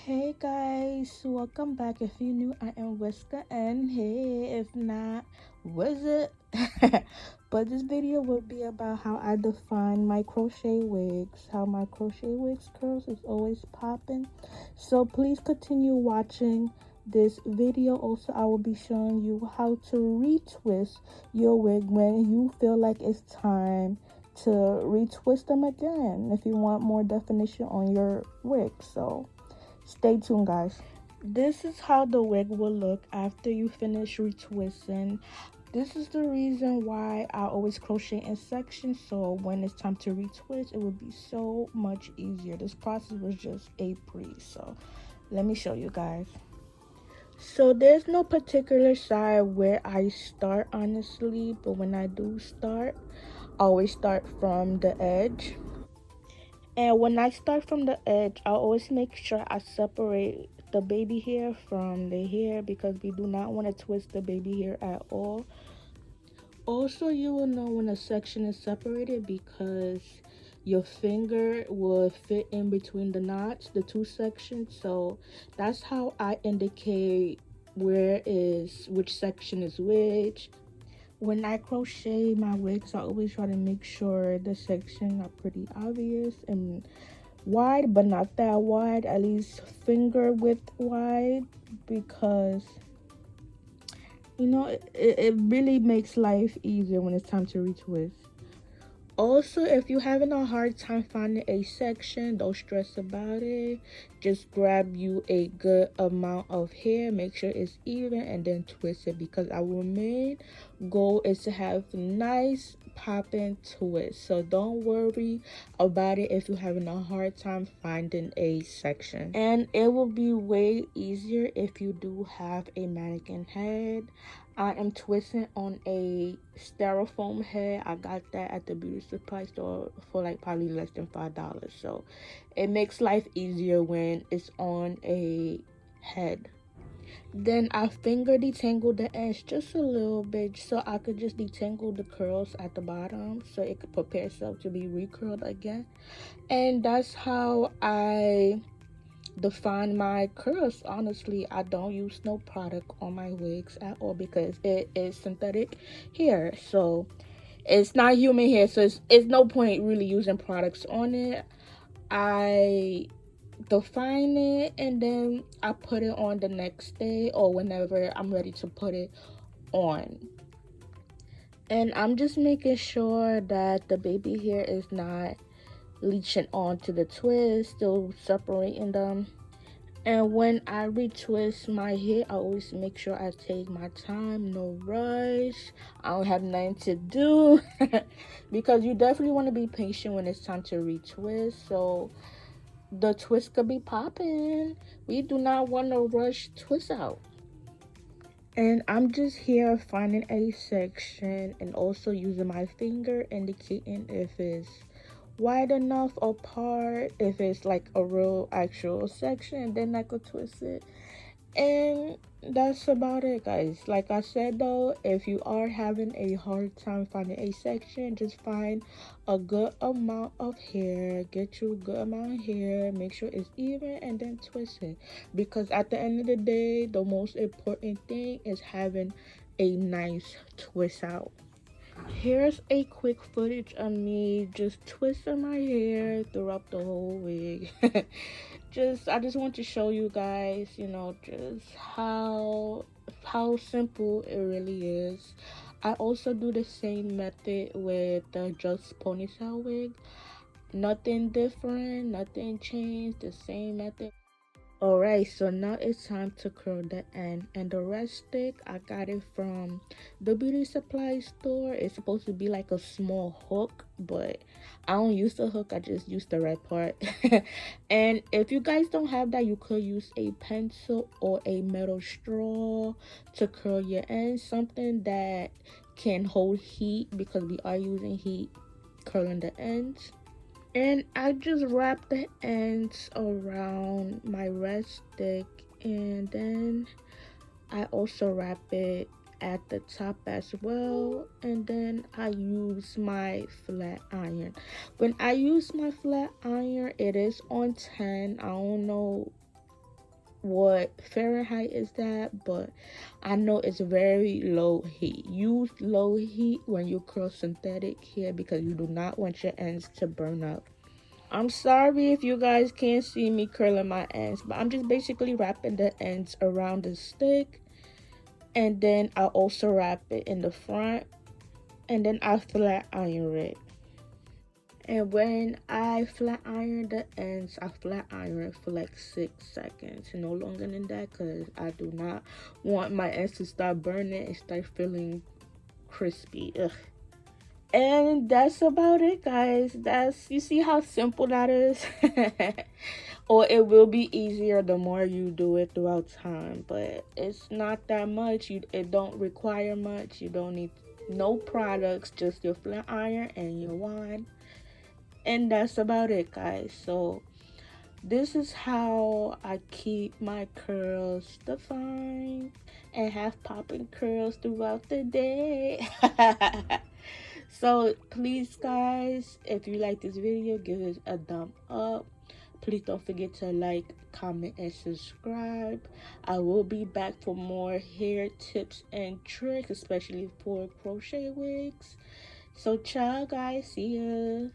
Hey guys, welcome back. If you're new, I am Whisker, and hey, if not, what's it? But this video will be about how I define my crochet wigs, how my crochet wigs curls is always popping. So please continue watching this video. Also, I will be showing you how to retwist your wig when you feel like it's time to retwist them again if you want more definition on your wig. So stay tuned, guys. This is how the wig will look after you finish retwisting. This is the reason why I always crochet in sections, so when it's time to retwist, it will be so much easier. This process was just a breeze, so let me show you guys. So there's no particular side where I start, honestly, but when I do start, I always start from the edge. And when I start from the edge, I always make sure I separate the baby hair from the hair because we do not want to twist the baby hair at all. Also, you will know when a section is separated because your finger will fit in between the knots, the two sections. So that's how I indicate which section is which. When I crochet my wigs, I always try to make sure the sections are pretty obvious and wide, but not that wide, at least finger width wide, because you know it really makes life easier when it's time to retwist. Also, if you're having a hard time finding a section, don't stress about it. Just grab you a good amount of hair, make sure it's even, and then twist it, because our main goal is to have nice popping twist. So don't worry about it if you're having a hard time finding a section. And it will be way easier if you do have a mannequin head. I am twisting on a styrofoam head. I got that at the beauty supply store for like probably less than $5. So it makes life easier when it's on a head. Then I finger detangle the edge just a little bit so I could just detangle the curls at the bottom so it could prepare itself to be recurled again. And that's how I define my curls. Honestly, I don't use no product on my wigs at all because it is synthetic hair, so it's not human hair, so it's no point really using products on it. I define it and then I put it on the next day or whenever I'm ready to put it on. And I'm just making sure that the baby hair is not leaching onto the twist, still separating them. And when I retwist my hair, I always make sure I take my time, no rush. I don't have nothing to do because you definitely want to be patient when it's time to retwist. So the twist could be popping. We do not want to rush twist out. And I'm just here finding a section and also using my finger indicating if it's wide enough apart, if it's like a real actual section, then I could twist it. And that's about it, guys. Like I said though, if you are having a hard time finding a section, just find a good amount of hair, get you a good amount of hair, make sure it's even, and then twist it, because at the end of the day, the most important thing is having a nice twist out. Here's a quick footage of me just twisting my hair throughout the whole wig. I just want to show you guys, you know, just how simple it really is. I also do the same method with the just ponytail wig. Nothing different, nothing changed, the same method. Alright, so now it's time to curl the end, and the rest stick I got it from the beauty supply store. It's supposed to be like a small hook, but I don't use the hook, I just use the red part. And if you guys don't have that, you could use a pencil or a metal straw to curl your ends, something that can hold heat because we are using heat curling the ends. And I just wrap the ends around my red stick, and then I also wrap it at the top as well, and then I use my flat iron. When I use my flat iron, it is on 10. I don't know what Fahrenheit is that, but I know it's very low heat. Use low heat when you curl synthetic hair because you do not want your ends to burn up. I'm sorry if you guys can't see me curling my ends, but I'm just basically wrapping the ends around the stick, and then I also wrap it in the front, and then I flat iron it. And when I flat iron the ends, I flat iron it for like 6 seconds. No longer than that, because I do not want my ends to start burning and start feeling crispy. Ugh. And that's about it, guys. You see how simple that is? Or it will be easier the more you do it throughout time, but it's not that much. It don't require much. You don't need no products, just your flat iron and your wand. And that's about it, guys. So this is how I keep my curls defined and have popping curls throughout the day. So please, guys, if you like this video, give it a thumb up. Please don't forget to like, comment, and subscribe. I will be back for more hair tips and tricks, especially for crochet wigs. So ciao, guys. See ya.